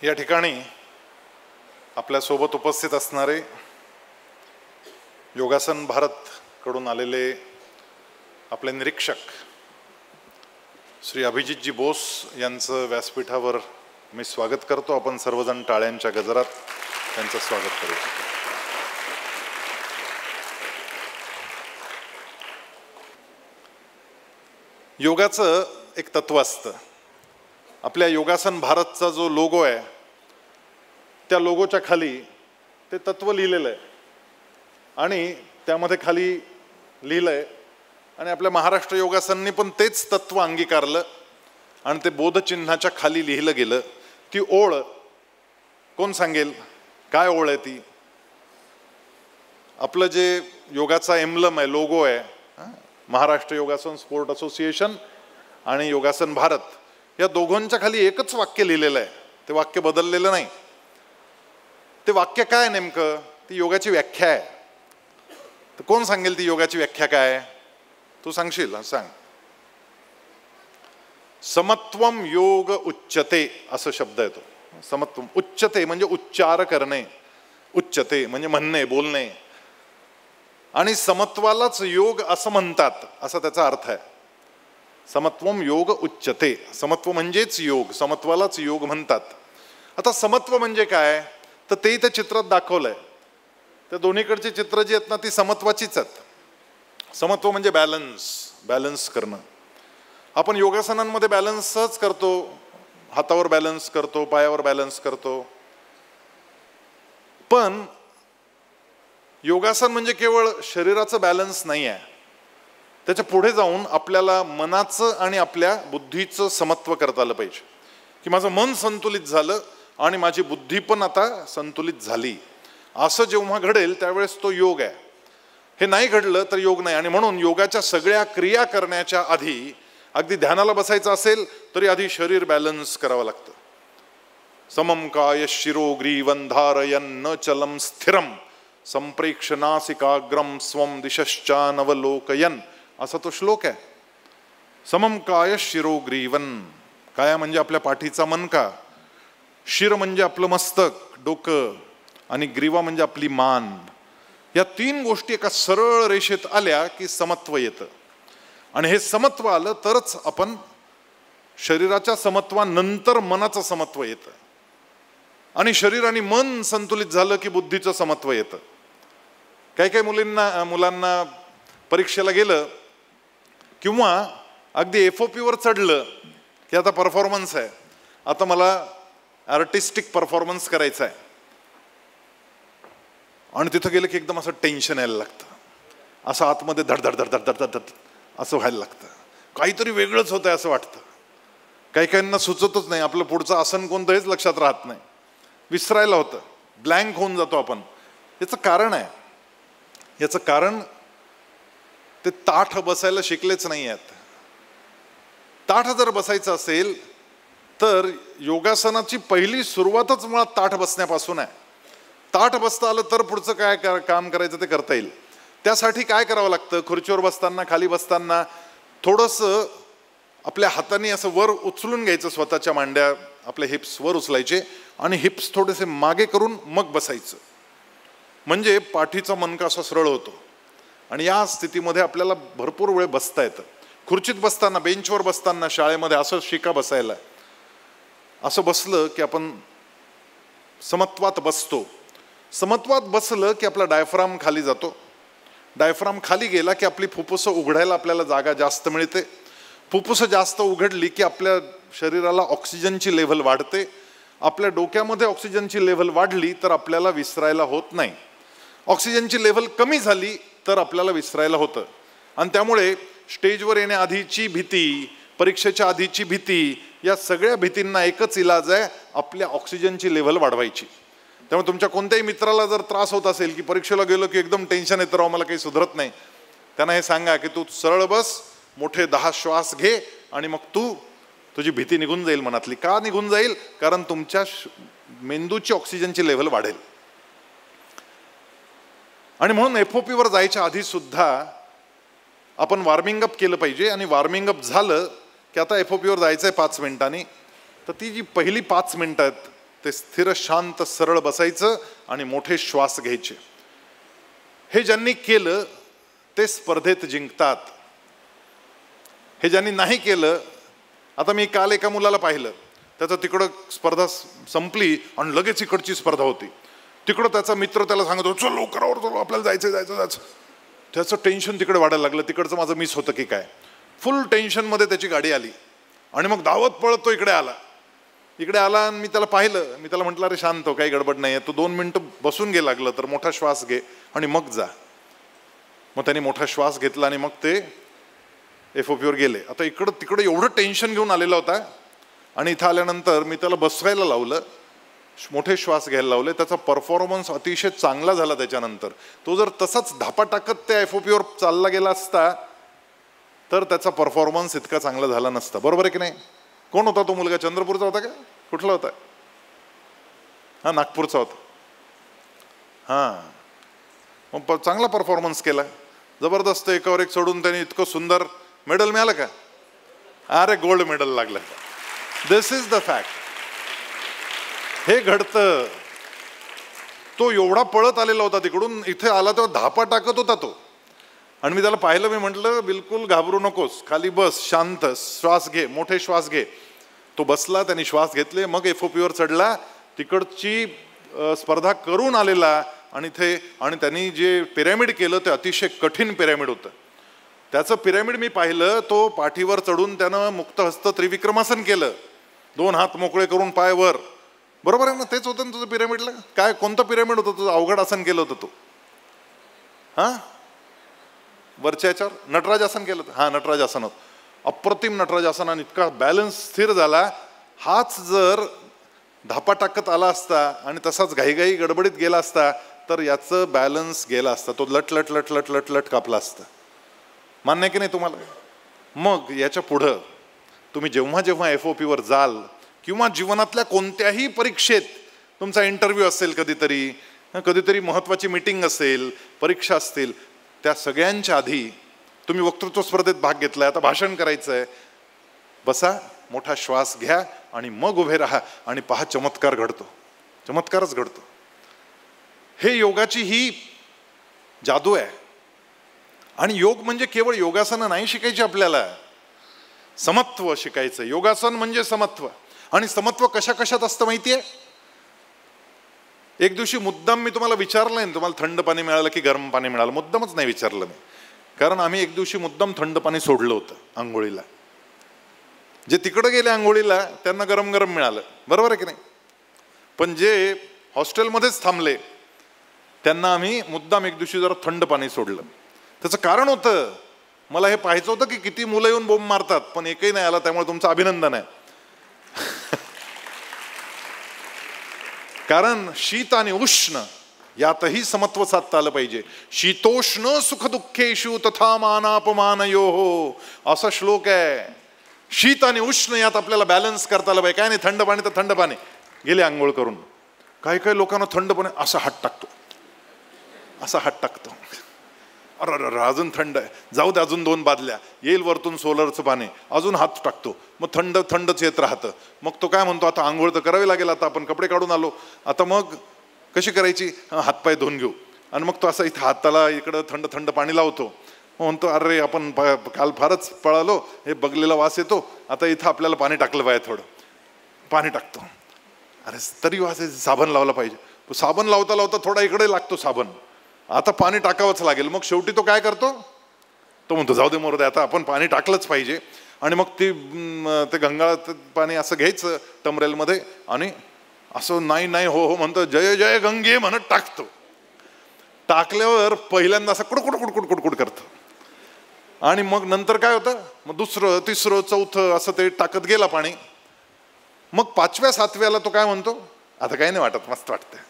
या ठिकाणी आपल्यासोबत उपस्थित असणारे योगासन भारत कडून आलेले आपले निरीक्षक श्री अभिजितजी बोस यांचं व्यासपीठावर मी स्वागत करतो. आपण सर्वजण टाळ्यांच्या गजरात त्यांचं स्वागत करू. योगाचं एक तत्व असतं. आपल्या योगासन भारतचा जो लोगो आहे त्या लोगोच्या खाली ते तत्व लिहिलेलं आहे आणि त्यामध्ये खाली लिहिलं आहे आणि आपल्या महाराष्ट्र योगासननी पण तेच तत्व अंगीकारलं आणि ते बोधचिन्हाच्या खाली लिहिलं गेलं. ती ओळ कोण सांगेल? काय ओळ आहे ती? आपलं जे योगाचा एम्ब्लम आहे, लोगो आहे, महाराष्ट्र योगासन स्पोर्ट असोसिएशन आणि योगासन भारत, या दोघांच्या खाली एकच वाक्य लिहिलेलं आहे. ते वाक्य बदललेलं नाही. ते वाक्य काय नेमकं? ती योगाची व्याख्या आहे. तर कोण सांगेल ती योगाची व्याख्या काय? तू सांगशील? सांग. समत्वम योग उच्चते असं शब्द येतो. समत्वम, उच्चते म्हणजे उच्चार करणे, उच्चते म्हणजे म्हणणे, बोलणे, आणि समत्वालाच योग असं म्हणतात असा त्याचा अर्थ आहे. समत्वम योग उच्चते, समत्व म्हणजेच योग, समत्वालाच योग म्हणतात. आता समत्व म्हणजे काय तर तेही त्या चित्रात दाखवलंय. त्या दोन्हीकडची चित्र जी आहेत ना ती समत्वाचीच आहेत. समत्व म्हणजे बॅलन्स करणं. आपण योगासनांमध्ये बॅलन्स सहज करतो, हातावर बॅलन्स करतो, पायावर बॅलन्स करतो. पण योगासन म्हणजे केवळ शरीराचं बॅलन्स नाही आहे. त्याच्या पुढे जाऊन आपल्याला मनाचं आणि आपल्या बुद्धीचं समत्व करता आलं पाहिजे. की माझं मन संतुलित झालं आणि माझी बुद्धी पण आता संतुलित झाली. असं जेव्हा घडेल त्यावेळेस तो योग आहे. हे नाही घडलं तर योग नाही. आणि म्हणून योगाच्या सगळ्या क्रिया करण्याच्या आधी, अगदी ध्यानाला बसायचं असेल तरी आधी शरीर बॅलन्स करावं लागतं. समम काय शिरो ग्रीवं धारयन् न चलम स्थिरम संप्रेक्ष नासिकाग्रम स्वम दिशश्चानवलोकयन् असा तो श्लोक आहे. समम काय शिरो ग्रीवन्, काय म्हणजे आपल्या पाठीचा मनका, शिर म्हणजे आपलं मस्तक, डोकं, आणि ग्रीवा म्हणजे आपली मान. या तीन गोष्टी एका सरळ रेषेत आल्या की समत्व येतं. आणि हे समत्व आलं तरच आपण शरीराच्या समत्वानंतर मनाचं समत्व येतं. आणि शरीर आणि मन संतुलित झालं की बुद्धीचं समत्व येतं. काही काही मुलांना परीक्षेला गेलं किंवा अगदी FOP वर चढलं की आता परफॉर्मन्स आहे, आता मला आर्टिस्टिक परफॉर्मन्स करायचा आहे, आणि तिथं गेलं की एकदम असं टेन्शन यायला लागतं. असं आतमध्ये धडधड धडधड धडधड असं व्हायला लागतं. काहीतरी वेगळंच होतंय असं वाटतं. काही काहींना सुचतच नाही, आपलं पुढचं आसन कोणतं हेच लक्षात राहत नाही, विसरायला होतं, ब्लँक होऊन जातो आपण. याचं कारण आहे, याचं कारण ते ताठ बसायला शिकलेच नाही आहेत. ताठ जर बसायचं असेल तर योगासनाची पहिली सुरुवातच मुळात ताठ बसण्यापासून आहे. ताठ बसता आलं तर पुढचं काय काम करायचं ते करता येईल. त्यासाठी काय करावं लागतं? खुर्चीवर बसताना, खाली बसताना थोडंसं आपल्या हाताने असं वर उचलून घ्यायचं, स्वतःच्या मांड्या, आपले हिप्स वर उचलायचे आणि हिप्स थोडेसे मागे करून मग बसायचं. म्हणजे पाठीचा मनका असा सरळ होतो. आणि या स्थितीमध्ये आपल्याला भरपूर वेळ बसता येतं. खुर्चीत बसताना, बेंचवर बसताना, शाळेमध्ये असं शिका बसायला. असं बसलं की आपण समत्वात बसतो. समत्वात बसलं की आपला डायफ्राम खाली जातो. डायफ्राम खाली गेला की आपली फुफ्फुसं उघडायला आपल्याला जागा जास्त मिळते. फुफ्फुसं जास्त उघडली की आपल्या शरीराला ऑक्सिजनची लेव्हल वाढते. आपल्या डोक्यामध्ये ऑक्सिजनची लेव्हल वाढली तर आपल्याला विसरायला होत नाही. ऑक्सिजनची लेव्हल कमी झाली तर आपल्याला विसरायला होतं. आणि त्यामुळे स्टेजवर येण्याआधीची भीती, परीक्षेच्या आधीची भीती, या सगळ्या भीतींना एकच इलाज आहे, आपल्या ऑक्सिजनची लेव्हल वाढवायची. त्यामुळे तुमच्या कोणत्याही मित्राला जर त्रास होत असेल की परीक्षेला गेलो की एकदम टेन्शन येतं, राव मला काही सुधरत नाही, त्यांना हे सांगा की तू सरळ बस, मोठे 10 श्वास घे आणि मग तुझी भीती निघून जाईल मनातली. का निघून जाईल? कारण तुमच्या मेंदूची ऑक्सिजनची लेव्हल वाढेल. आणि म्हणून FOP वर जायच्या आधी सुद्धा आपण वॉर्मिंग अप केलं पाहिजे. आणि वॉर्मिंग अप झालं की आता FOP वर जायचं आहे 5 मिनिटांनी, तर ती जी पहिली 5 मिनिटं आहेत ते स्थिर शांत सरळ बसायचं आणि मोठे श्वास घ्यायचे. हे ज्यांनी केलं ते स्पर्धेत जिंकतात. हे ज्यांनी नाही केलं, आता मी काल एका मुलाला पाहिलं, त्याचं तिकडं स्पर्धा संपली आणि लगेच इकडची स्पर्धा होती. तिकडं त्याचा मित्र त्याला सांगत होता, चल लवकर आवर, चल आपल्याला जायचं. त्याचं टेन्शन तिकडे वाढायला लागलं, तिकडचं माझं मिस होतं की काय. फुल टेन्शनमध्ये त्याची गाडी आली आणि मग धावत पळत तो इकडे आला आणि मी त्याला पाहिलं. मी त्याला म्हटलं, अरे शांत हो, काही गडबड नाही आहे, तू 2 मिनिटं बसून घे, लागलं तर मोठा श्वास घे आणि मग जा. मग त्याने मोठा श्वास घेतला आणि मग ते FOPवर गेले. आता तिकडं एवढं टेन्शन घेऊन आलेला होता आणि इथं आल्यानंतर मी त्याला बसवायला लावलं, मोठे श्वास घ्यायला लावले. त्याचा परफॉर्मन्स अतिशय चांगला झाला. त्याच्यानंतर तो जर तसाच धापा टाकत त्या FOPवर चालला गेला असता तर त्याचा परफॉर्मन्स इतका चांगला झाला नसता. बरोबर आहे की नाही? कोण होता तो मुलगा? चंद्रपूरचा होता का? कुठला होता? हा, नागपूरचा होता. हा, मग चांगला परफॉर्मन्स केला, जबरदस्त. एकावर एक चढून त्याने इतकं सुंदर मेडल मिळालं का? अरे गोल्ड मेडल लागलं. दिस इज द फॅक्ट. हे घडतं. तो एवढा पळत आलेला होता तिकडून, इथे आला तेव्हा धापा टाकत होता तो. आणि मी त्याला पाहिलं, मी म्हटलं बिलकुल घाबरू नकोस, खाली बस, शांत, श्वास घे, मोठे श्वास घे. तो बसला, त्याने श्वास घेतले, मग FOPवर चढला. तिकडची स्पर्धा करून आलेला आणि त्यांनी जे पिरॅमिड केलं ते अतिशय कठीण पिरॅमिड होतं. त्याचं पिरॅमिड मी पाहिलं. तो पाठीवर चढून त्यानं मुक्तहस्त त्रिविक्रमासन केलं, 2 हात मोकळे करून पाय वर. बरोबर आहे ना? तेच होतं ना तुझं पिरॅमिडला? काय, कोणतं पिरॅमिड होतं तुझं? अवघड आसन केलं होतं तू. हा, वरच्या याच्यावर नटराज आसन केलं होतं. हा, नटराज आसन होतं. अप्रतिम नटराज आसन. आणि इतका बॅलन्स स्थिर झाला. हाच जर धापा टाकत आला असता आणि तसाच घाईघाई गडबडीत गेला असता तर याचं बॅलन्स गेला असता. तो लट लट लट लट लट लट कापला असता. मान्य की नाही तुम्हाला? मग याच्या पुढं तुम्ही जेव्हा जेव्हा FOPवर जाल किंवा जीवनातल्या कोणत्याही परीक्षेत, तुमचा इंटरव्ह्यू असेल, कधीतरी महत्त्वाची मीटिंग असेल, परीक्षा असतील, त्या सगळ्यांच्या आधी तुम्ही वक्तृत्व स्पर्धेत भाग घेतलाय, आता भाषण करायचं आहे, बसा, मोठा श्वास घ्या आणि मग उभे राहा आणि पहा, चमत्कार घडतो. चमत्कारच घडतो. हे योगाची ही जादू आहे. आणि योग म्हणजे केवळ योगासनं नाही शिकायची आपल्याला, समत्व शिकायचं. योगासन म्हणजे समत्व. आणि समत्व कशा कशात असतं माहितीये? एक दिवशी मुद्दाम मी तुम्हाला विचारलं नाही, तुम्हाला थंड पाणी मिळालं की गरम पाणी मिळालं, मुद्दामच नाही विचारलं मी. कारण आम्ही एक दिवशी मुद्दाम थंड पाणी सोडलं होतं आंघोळीला. जे तिकडं गेले आंघोळीला त्यांना गरम गरम मिळालं. बरोबर आहे की नाही? पण जे हॉस्टेलमध्येच थांबले त्यांना आम्ही मुद्दाम एक दिवशी जरा थंड पाणी सोडलं. त्याचं कारण होतं, मला हे पाहायचं होतं की किती मुलं येऊन बोंब मारतात, पण एकही नाही आला, त्यामुळे तुमचं अभिनंदन आहे. कारण शीत आणि उष्ण यातही समत्व साधता आलं पाहिजे. शीतोष्ण सुख दुःखेषु तथा मानापमानयोः असा श्लोक आहे. शीत आणि उष्ण यात आपल्याला बॅलन्स करता आलं पाहिजे. काय नाही, थंड पाणी तर थंड पाणी, गेले आंघोळ करून. काही काही लोकांना थंड पाणी असा हात टाकतो, अरे अजून थंड आहे, जाऊ दे अजून 2 बादल्या, येईल वरतून सोलरचं पाणी, अजून हात टाकतो, मग थंडच येत राहतं. मग तो काय म्हणतो, आता आंघोळ तर करावी लागेल, आता आपण कपडे काढून आलो, आता मग कशी करायची, हातपाय धुवून घेऊ. आणि मग तो असं इथं हाताला इकडं थंड पाणी लावतो. मग म्हणतो, अरे आपण काल फारच पळालो, हे बगलेला वास येतो, आता इथं आपल्याला पाणी टाकलं पाहिजे, थोडं पाणी टाकतो. अरे तरी वास, साबण लावला पाहिजे, साबण लावता लावता थोडा इकडे लागतो साबण, आता पाणी टाकावंच लागेल. मग शेवटी तो काय करतो, तो म्हणतो जाऊ दे मोरू दे, आता आपण पाणी टाकलंच पाहिजे. आणि मग ते गंगाळात पाणी असं घ्यायचं टमरेलमध्ये आणि असं नाही हो हो म्हणतो, जय जय गंगे म्हणत टाकतो. टाकल्यावर पहिल्यांदा असं कुडकुड करतं आणि मग नंतर काय होतं, मग 2रं 3रं 4थं असं ते टाकत गेला पाणी. मग 5व्या 7व्याला तो काय म्हणतो, आता काही नाही वाटत, मस्त वाटतंय.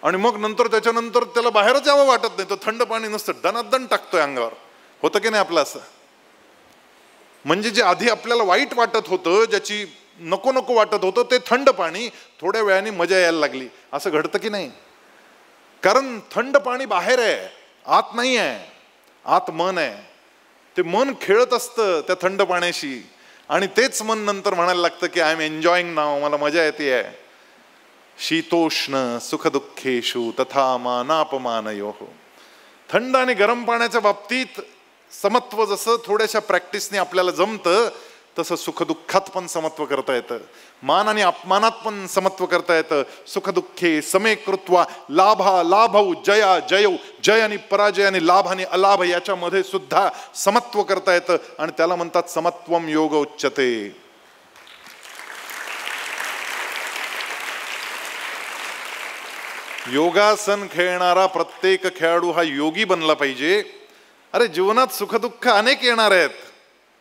आणि मग नंतर त्याच्यानंतर त्याला बाहेरच यावं वाटत नाही, तो थंड पाणी नसतं दणादण टाकतोय अंगावर. होतं की नाही आपलं असं? म्हणजे जे आधी आपल्याला वाईट वाटत होतं, ज्याची नको नको वाटत होतं, ते थंड पाणी थोड्या वेळाने मजा यायला लागली. असं घडतं की नाही? कारण थंड पाणी बाहेर आहे, आत नाही आहे. आत मन आहे, ते मन खेळत असतं त्या थंड पाण्याशी आणि तेच मन नंतर म्हणायला लागतं की आय एम एन्जॉईंग नाव, मला मजा येते आहे. शीतोष्ण सुखदुःखेषु तथा मानापमानयोः. थंड आणि गरम पाण्याच्या बाबतीत समत्व जसं थोड्याशा प्रॅक्टिसने आपल्याला जमतं, तसं सुखदुःखात पण समत्व करता येतं. मान आणि अपमानात पण समत्व करता येतं. सुखदुःखे समे कृत्वा लाभा लाभौ जया जयौ. जय आणि पराजय आणि लाभ आणि अलाभ याच्यामध्ये सुद्धा समत्व करता येतं आणि त्याला म्हणतात समत्वम योग उच्यते. योगासन खेळणारा प्रत्येक खेळाडू हा योगी बनला पाहिजे. अरे जीवनात सुखदुःख अनेक येणार आहेत,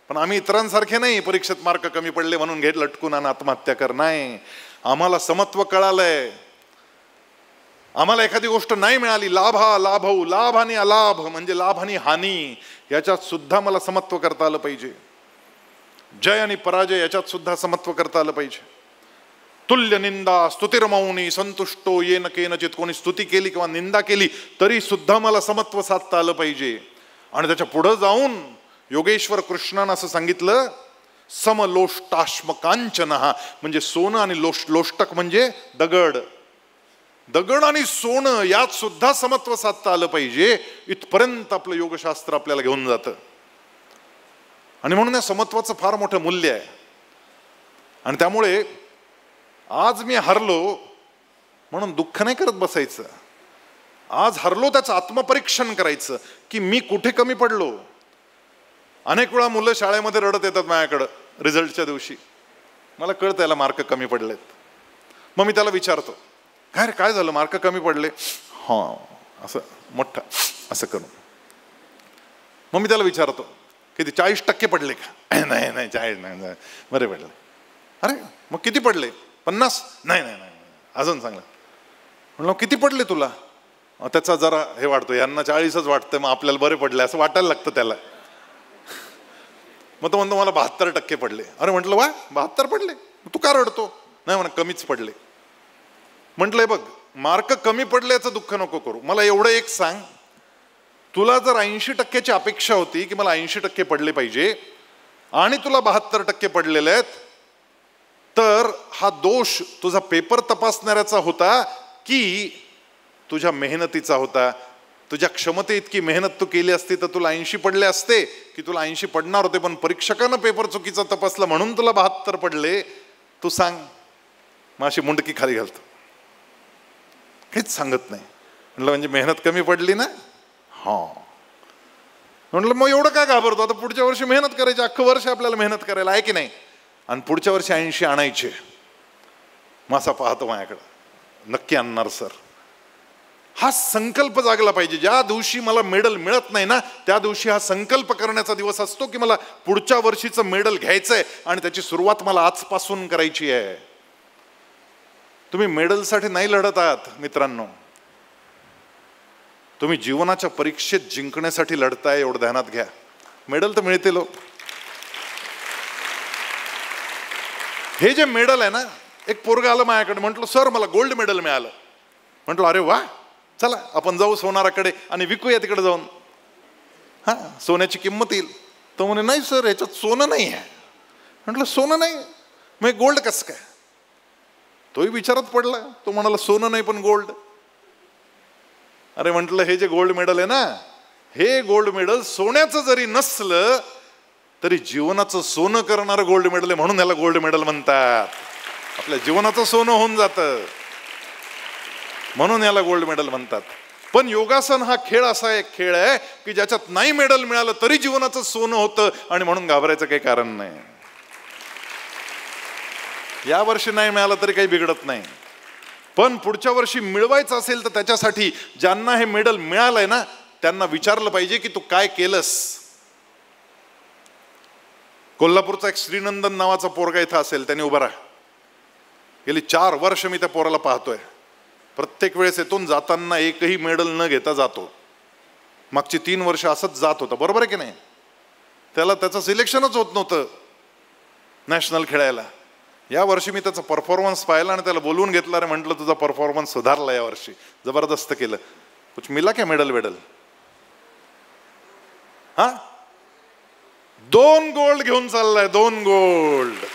पण आम्ही इतरांसारखे नाही परीक्षेत मार्क कमी पडले म्हणून घेत लटकून आणि आत्महत्या कर. नाही, आम्हाला समत्व कळालंय. आम्हाला एखादी गोष्ट नाही मिळाली, लाभा लाभौ, लाभ आणि अलाभ म्हणजे लाभ आणि हानी, याच्यात सुद्धा मला समत्व करता आलं पाहिजे. जय आणि पराजय याच्यात सुद्धा समत्व करता आलं पाहिजे. तुल्य निंदा स्तुतिर्मौनी संतुष्टो येन केनचित. कोणी स्तुती केली किंवा निंदा केली तरी सुद्धा मला समत्व साधता आलं पाहिजे. आणि त्याच्या पुढे जाऊन योगेश्वर कृष्णानं असं सांगितलं, समलोष्टाश्म कांचन, म्हणजे सोनं आणि लोष्टक म्हणजे दगड. दगड आणि सोनं यात सुद्धा समत्व साधता आलं पाहिजे. इथपर्यंत आपलं योगशास्त्र आपल्याला घेऊन जातं. आणि म्हणून या समत्वाचं फार मोठं मूल्य आहे. आणि त्यामुळे आज मी हरलो म्हणून दुःख नाही करत बसायचं. आज हरलो त्याचं आत्मपरीक्षण करायचं की मी कुठे कमी पडलो. अनेक वेळा मुलं शाळेमध्ये रडत येतात माझ्याकडं रिझल्टच्या दिवशी, मला कळतं याला मार्क कमी पडलेत. मग मी त्याला विचारतो, काय रे काय झालं, मार्क कमी पडले? हां, असं मोठं असं करून. मग मी त्याला विचारतो, किती 40% पडले का? नाही नाही 40 नाही, बरे पडले. अरे मग किती पडले? 50? नाही नाही नाही, अजून चांगलं. म्हणलं किती पडले तुला? त्याचा जरा हे वाटतो, यांना 40च वाटतं, मग आपल्याला बरे पडले असं वाटायला लागतं त्याला. मग तो म्हणतो मला 72% पडले. अरे म्हटलं वा, 72 पडले, तू का रडतो? नाही म्हणा कमीच पडले. म्हटलंय बघ, मार्क कमी पडल्याचं दुःख नको करू. मला एवढं एक सांग, तुला जर 80%ची अपेक्षा होती की मला 80% पडले पाहिजे आणि तुला 72% पडलेले आहेत, तर हा दोष तुझा पेपर तपासणाऱ्याचा होता की तुझ्या मेहनतीचा होता? तुझ्या क्षमते इतकी मेहनत तू केली असती तर तुला 80 पडले असते की तुला 80 पडणार होते, पण परीक्षकानं पेपर चुकीचा तपासला म्हणून तुला 72 पडले? तू सांग. मग अशी मुंडकी खाली घालतो, हेच सांगत नाही. म्हटलं म्हणजे मेहनत कमी पडली ना? हा. म्हटलं मग एवढं काय घाबरतो, आता पुढच्या वर्षी मेहनत करायची, अख्खं वर्ष आपल्याला मेहनत करायला आहे की नाही, आणि पुढच्या वर्षी 80 आणायचे. मासा पाहतो माझ्याकडं, नक्की आणणार सर. हा संकल्प जागला पाहिजे. ज्या दिवशी मला मेडल मिळत नाही ना, त्या दिवशी हा संकल्प करण्याचा दिवस असतो की मला पुढच्या वर्षीचं मेडल घ्यायचंय आणि त्याची सुरुवात मला आजपासून करायची आहे. तुम्ही मेडलसाठी नाही लढत आहात मित्रांनो, तुम्ही जीवनाच्या परीक्षेत जिंकण्यासाठी लढताय, एवढं ध्यानात घ्या. मेडल तर मिळतील. हे जे मेडल आहे ना, एक पोरगं आलं माझ्याकडे, म्हटलं सर मला गोल्ड मेडल मिळालं. म्हटलं अरे वा, चला आपण जाऊ सोनाराकडे आणि विकूया तिकडे जाऊन, हा सोन्याची किंमत येईल. तो म्हणे नाही सर याच्यात सोनं नाही आहे. म्हटलं सोनं नाही, मग गोल्ड कसं काय? तोही विचारात पडला. तो म्हणाला सोनं नाही पण गोल्ड. अरे म्हटलं हे जे गोल्ड मेडल आहे ना, हे गोल्ड मेडल सोन्याचं जरी नसलं तरी जीवनाचं सोनं करणारं गोल्ड मेडल आहे, म्हणून याला गोल्ड मेडल म्हणतात. आपल्या जीवनाचं सोनं होऊन जातं म्हणून याला गोल्ड मेडल म्हणतात. पण योगासन हा खेळ असा एक खेळ आहे की ज्याच्यात नाही मेडल मिळालं तरी जीवनाचं सोनं होतं, आणि म्हणून घाबरायचं काही कारण नाही. या वर्षी नाही मिळालं तरी काही बिघडत नाही, पण पुढच्या वर्षी मिळवायचं असेल तर त्याच्यासाठी ज्यांना हे मेडल मिळालंय ना त्यांना विचारलं पाहिजे की तू काय केलंस. कोल्हापूरचा एक श्रीनंदन नावाचा पोरगा इथं असेल, त्याने उभा राहा. गेली 4 वर्ष मी त्या पोराला पाहतोय. प्रत्येक वेळेस येथून जाताना एकही मेडल न घेता जातो. मागची 3 वर्ष असंच जात होता, बरोबर आहे की नाही? त्याला त्याचं सिलेक्शनच होत नव्हतं नॅशनल खेळायला. या वर्षी मी त्याचा परफॉर्मन्स पाहिला आणि त्याला बोलवून घेतला. रे म्हटलं तुझा परफॉर्मन्स सुधारला या वर्षी, जबरदस्त केलं. कुछ मिला क्या मेडल वेडल? हा 2 गोल्ड घेऊन चाललाय, 2 गोल्ड.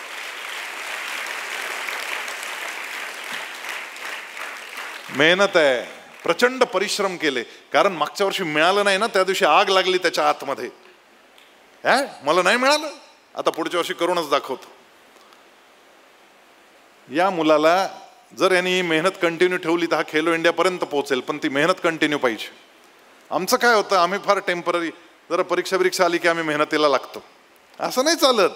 मेहनत आहे, प्रचंड परिश्रम केले. कारण मागच्या वर्षी मिळालं नाही ना, त्या दिवशी आग लागली त्याच्या आतमध्ये. मला नाही मिळालं, आता पुढच्या वर्षी करूनच दाखवतो. या मुलाला जर यांनी मेहनत कंटिन्यू ठेवली तर हा खेलो इंडिया पर्यंत पोहोचेल, पण ती मेहनत कंटिन्यू पाहिजे. आमचं काय होतं, आम्ही फार टेम्पररी, जरा परीक्षा आली की आम्ही मेहनतीला लागतो. असं नाही चालत,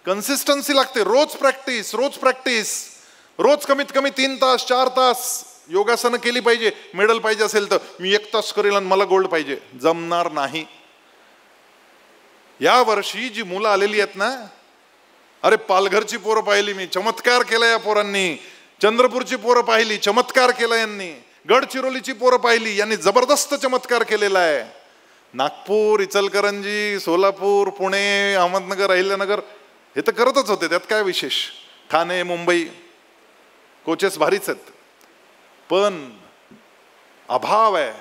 कन्सिस्टन्सी लागते. रोज प्रॅक्टिस, रोज प्रॅक्टिस, रोज कमीत कमी 3 तास 4 तास योगासनं केली पाहिजे. मेडल पाहिजे असेल तर मी 1 तास करेल आणि मला गोल्ड पाहिजे, जमणार नाही. या वर्षी जी मुलं आलेली आहेत ना, अरे पालघरची पोरं पाहिली मी, चमत्कार केला या पोरांनी. चंद्रपूरची पोरं पाहिली, चमत्कार केला यांनी. गडचिरोलीची पोरं पाहिली, यांनी जबरदस्त चमत्कार केलेला आहे. नागपूर, इचलकरंजी, सोलापूर, पुणे, अहमदनगर, अहिल्यानगर हे तर करतच होते, त्यात काय विशेष. ठाणे, मुंबई, कोचेस भारीच आहेत. पण अभाव आहे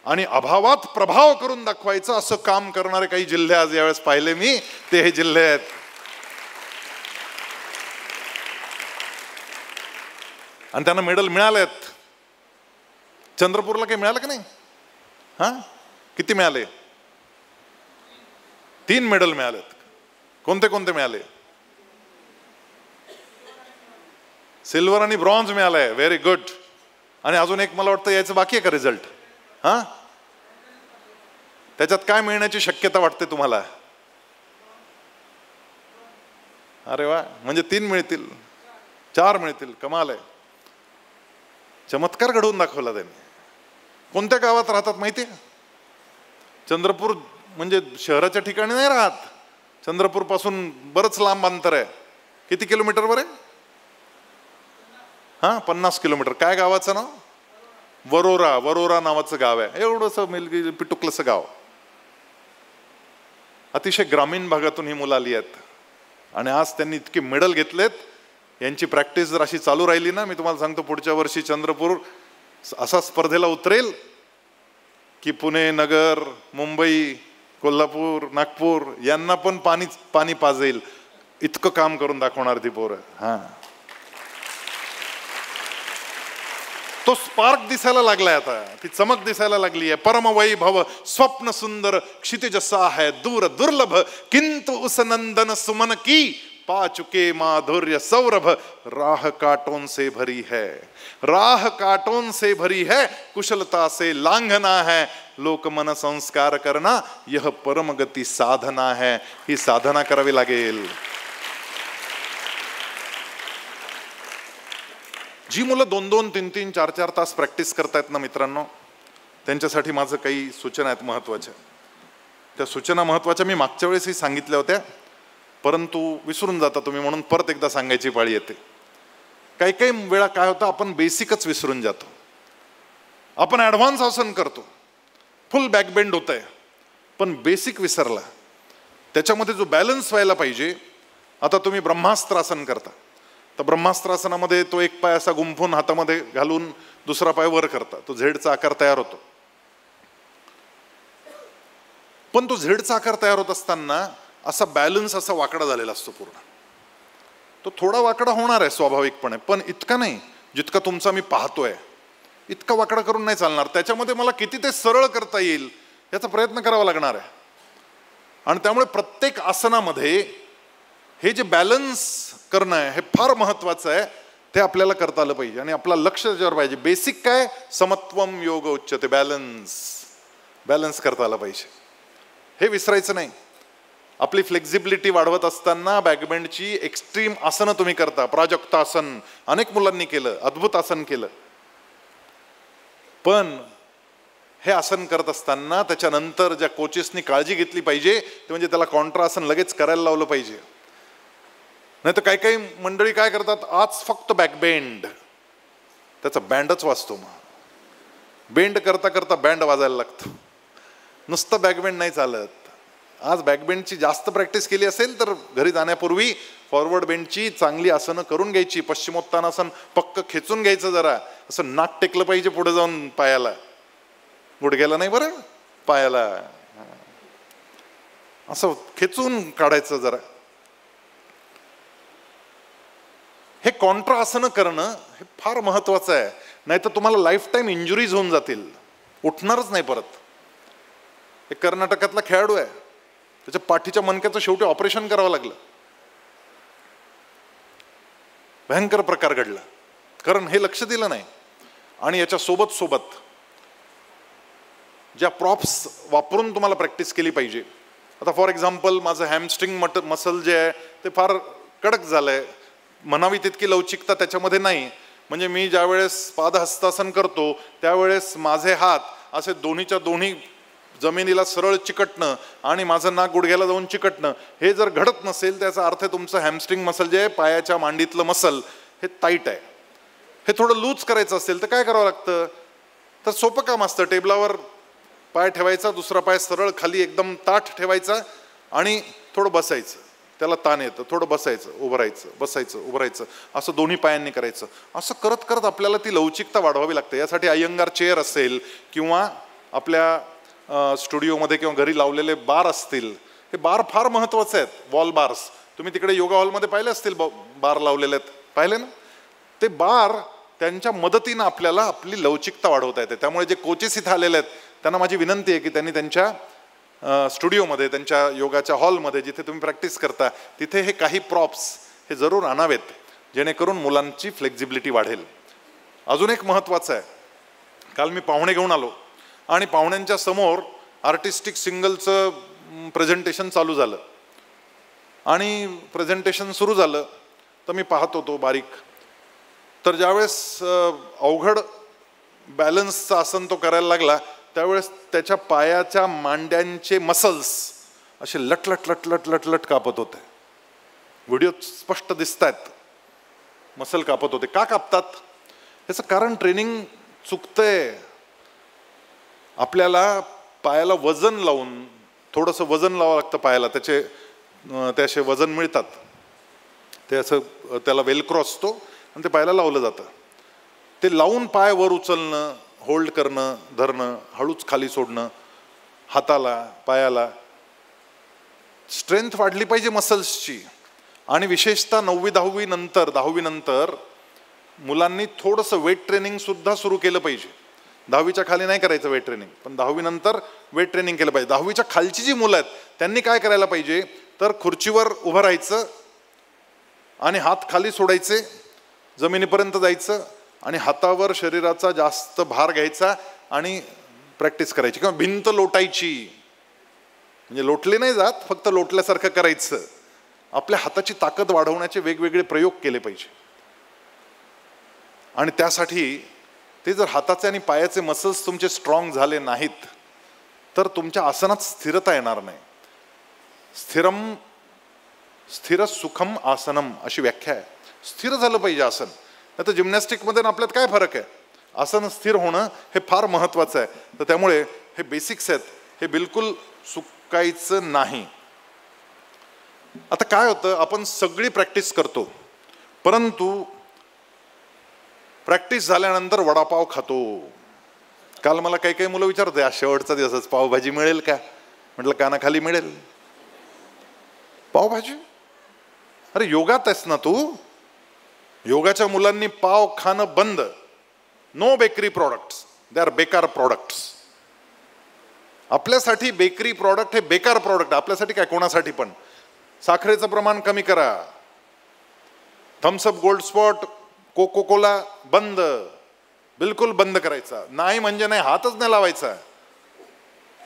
आणि अभावात प्रभाव करून दाखवायचं असं काम करणारे काही जिल्हे आज यावेळेस पाहिले मी. ते हे जिल्हे आहेत. आणि त्यांना मेडल मिळालेत. चंद्रपूरला काही मिळालं का नाही? किती मिळाले? 3 मेडल मिळालेत. कोणते कोणते मिळाले? सिल्वर आणि ब्रॉन्झ मिळालाय. Very good. आणि अजून एक मला वाटतं यायचं बाकी आहे का रिझल्ट? त्याच्यात काय मिळण्याची शक्यता वाटते तुम्हाला? अरे वा, म्हणजे 3 मिळतील, 4 मिळतील. कमाल आहे. चमत्कार घडवून दाखवला त्यांनी. कोणत्या गावात राहतात माहितीये? चंद्रपूर म्हणजे शहराच्या ठिकाणी नाही राहत. चंद्रपूर पासून बरंच लांब अंतर आहे. किती किलोमीटरवर आहे? 50 किलोमीटर. काय गावाचं नाव? वरोरा. वरोरा नावाचं गाव आहे. एवढंसं पिटुकलंसं गाव. अतिशय ग्रामीण भागातून ही मुलं आली आहेत आणि आज त्यांनी इतके मेडल घेतलेत. यांची प्रॅक्टिस जर अशी चालू राहिली ना, मी तुम्हाला सांगतो पुढच्या वर्षी चंद्रपूर असा स्पर्धेला उतरेल की पुणे, नगर, मुंबई, कोल्हापूर, नागपूर यांना पण पाणी पाजेल. इतकं काम करून दाखवणार ती पोरं. तो स्पार्क दिसायला लागलाय आता, ती चमक दिसायला लागली आहे. परम वैभव स्वप्न सुंदर क्षितिजसा है दूर दुर्लभ, किंतु उस नंदन सुमन की पा चुके माधुर्य सौरभ. राह कांटों से भरी है, राह कांटों से भरी है, कुशलता से लांघना है. लोक मन संस्कार करना यह परम गती साधना है. ही साधना करावी लागेल. जी मुलं 2-2, 3-3, 4-4 तास प्रॅक्टिस करतायत ना मित्रांनो, त्यांच्यासाठी माझं काही सूचना आहेत महत्वाच्या. त्या सूचना महत्वाच्या मी मागच्या वेळेसही सांगितल्या होत्या, परंतु विसरून जाता तुम्ही, म्हणून परत एकदा सांगायची पाळी येते. काही काही वेळा काय होतं, आपण बेसिकच विसरून जातो. आपण ॲडव्हान्स आसन करतो, फुल बॅकबेंड होत आहे, पण बेसिक विसरला. त्याच्यामध्ये जो बॅलन्स व्हायला पाहिजे. आता तुम्ही ब्रह्मास्त्र आसन करता, तर ब्रह्मास्त्रासनामध्ये तो एक पाय असा गुंफून हातामध्ये घालून दुसरा पाय वर करता, तो झेडचा आकार तयार होतो. पण तो झेडचा आकार तयार होत असताना असा बॅलन्स असा वाकडा झालेला असतो पूर्ण. तो थोडा वाकडा होणार आहे स्वाभाविकपणे, पण इतका नाही जितका तुमचा मी पाहतोय. इतका वाकडा करून नाही चालणार. त्याच्यामध्ये मला किती ते सरळ करता येईल याचा प्रयत्न करावा लागणार आहे. आणि त्यामुळे प्रत्येक आसनामध्ये हे जे बॅलन्स करणं आहे हे फार महत्वाचं आहे. ते आपल्याला करता आलं पाहिजे आणि आपलं लक्ष त्याच्यावर पाहिजे. बेसिक काय? समत्वम योग उच्यते. बॅलन्स करता आलं पाहिजे. हे विसरायचं नाही. आपली फ्लेक्झिबिलिटी वाढवत असताना बॅकबेंडची एक्स्ट्रीम आसनं तुम्ही करता. प्राजक्तासन अनेक मुलांनी केलं, अद्भुत आसन केलं. पण हे आसन करत असताना त्याच्यानंतर ज्या कोचेसनी काळजी घेतली पाहिजे ते म्हणजे त्याला कॉन्ट्रा आसन लगेच करायला लावलं पाहिजे. नाही तर काही काही मंडळी काय करतात, आज फक्त बॅकबेंड, त्याचा बँडच वाजतो. मग बेंड करता करता बँड वाजायला लागतो. नुसतं बॅकबेंड नाही चालत. आज बॅकबेंडची जास्त प्रॅक्टिस केली असेल तर घरी जाण्यापूर्वी फॉरवर्ड बेंडची चांगली आसनं करून घ्यायची. पश्चिमोत्तानासन पक्क खेचून घ्यायचं, जरा असं नाक टेकलं पाहिजे पुढे जाऊन पायाला, गुडघ्याला नाही बरं, पायाला असं खेचून काढायचं जरा. हे कॉन्ट्रा आसनं करणं हे फार महत्वाचं आहे. नाही तर तुम्हाला लाईफ टाईम इंजुरीज होऊन जातील, उठणारच नाही परत. एक कर्नाटकातला खेळाडू आहे, त्याच्या पाठीच्या मणक्याचं शेवटी ऑपरेशन करावं लागलं. भयंकर प्रकार घडला, कारण हे लक्ष दिलं नाही. आणि याच्या सोबत सोबत ज्या प्रॉप्स वापरून तुम्हाला प्रॅक्टिस केली पाहिजे. आता फॉर एक्झाम्पल माझं हॅमस्ट्रिंग मसल जे आहे ते फार कडक झालं आहे, म्हणावी तितकी लवचिकता त्याच्यामध्ये नाही. म्हणजे मी ज्यावेळेस पादहस्तासन करतो त्यावेळेस माझे हात असे दोन्हीच्या दोन्ही जमिनीला सरळ चिकटणं आणि माझं नाक गुडघ्याला जाऊन चिकटणं, हे जर घडत नसेल त्याचा अर्थ तुमचं हॅमस्ट्रिंग मसल जे आहे, पायाच्या मांडीतलं मसल, हे टाईट आहे. हे थोडं लूज करायचं असेल तर काय करावं लागतं? तर सोपं काम असतं. टेबलावर पाय ठेवायचा, दुसरा पाय सरळ खाली एकदम ताठ ठेवायचा आणि थोडं बसायचं. त्याला ताण येतं, थोडं बसायचं, उभं राहायचं, बसायचं, उभं राहायचं, असं दोन्ही पायांनी करायचं. असं करत करत आपल्याला ती लवचिकता वाढवावी लागते. यासाठी अय्यंगार चेअर असेल किंवा आपल्या स्टुडिओमध्ये किंवा घरी लावलेले बार असतील, हे बार फार महत्त्वाचे आहेत. वॉल बार्स तुम्ही तिकडे योगा हॉलमध्ये पाहिले असतील, बार लावलेले आहेत, पाहिले ना? ते बार त्यांच्या मदतीनं आपल्याला आपली लवचिकता वाढवता येते. त्यामुळे जे कोचेस इथं आलेले आहेत त्यांना माझी विनंती आहे की त्यांनी त्यांच्या स्टुडिओमध्ये, त्यांच्या योगाच्या हॉलमध्ये जिथे तुम्ही प्रॅक्टिस करता तिथे हे काही प्रॉप्स हे जरूर आणावेत, जेणेकरून मुलांची फ्लेक्झिबिलिटी वाढेल. अजून एक महत्त्वाचं आहे, काल मी पाहुणे घेऊन आलो आणि पाहुण्यांच्या समोर आर्टिस्टिक सिंगलचं प्रेझेंटेशन चालू झालं आणि प्रेझेंटेशन सुरू झालं तर मी पाहत होतो बारीक. तर ज्यावेळेस अवघड बॅलन्सचं आसन तो करायला लागला त्यावेळेस त्याच्या पायाच्या मांड्यांचे मसल्स असे लटलट लटलट लटलट कापत होते. व्हिडिओत स्पष्ट दिसत आहेत, मसल कापत होते. का कापतात? याचं कारण ट्रेनिंग चुकतंय. आपल्याला पायाला वजन लावून, थोडंसं वजन लावावं लागतं पायाला, ते असे वजन मिळतात, ते असं त्याला वेलक्रो असतो आणि ते पायाला लावलं जातं. ते लावून पाय वर उचलणं, होल्ड करणं, धरणं, हळूच खाली सोडणं, हाताला, पायाला स्ट्रेंथ वाढली पाहिजे मसल्सची. आणि विशेषतः 9वी-10वी नंतर मुलांनी थोडंसं वेट ट्रेनिंग सुद्धा सुरू केलं पाहिजे. 10वीच्या खाली नाही करायचं वेट ट्रेनिंग, पण 10वी नंतर वेट ट्रेनिंग केलं पाहिजे. 10वीच्या खालची जी मुलं आहेत त्यांनी काय करायला पाहिजे, तर खुर्चीवर उभं राहायचं आणि हात खाली सोडायचे, जमिनीपर्यंत जायचं आणि हातावर शरीराचा जास्त भार घ्यायचा आणि प्रॅक्टिस करायची. किंवा भिंत लोटायची, म्हणजे लोटले नाही जात, फक्त लोटल्यासारखं करायचं. आपल्या हाताची ताकद वाढवण्याचे वेगवेगळे प्रयोग केले पाहिजे. आणि त्यासाठी ते जर हाताचे आणि पायाचे मसल्स तुमचे स्ट्रॉंग झाले नाहीत तर तुमच्या आसनात स्थिरता येणार नाही. स्थिर सुखम आसनम अशी व्याख्या आहे. स्थिर झालं पाहिजे आसन. नाही तर जिम्नॅस्टिकमध्ये आपल्यात काय फरक आहे? आसन स्थिर होणं हे फार महत्त्वाचं आहे. तर त्यामुळे हे बेसिक्स आहेत, हे बिलकुल चुकायचं नाही. आता काय होतं, आपण सगळी प्रॅक्टिस करतो, परंतु प्रॅक्टिस झाल्यानंतर वडापाव खातो. काल मला काही काही मुलं विचारते, आज शेवटचा दिवसच पावभाजी मिळेल का? म्हटलं कानाखाली मिळेल. पावभाजी? अरे योगात आहेस ना तू? योगाच्या मुलांनी पाव खाणं बंद. No bakery products, they are बेकार प्रोडक्ट्स. आपल्यासाठी बेकरी प्रॉडक्ट हे बेकार प्रॉडक्ट. आपल्यासाठी काय, कोणासाठी पण. साखरेचं प्रमाण कमी करा. Thums Up, Gold Spot, Coca Cola बंद, बिलकुल बंद करायचा. नाही म्हणजे नाही, हातच नाही लावायचा.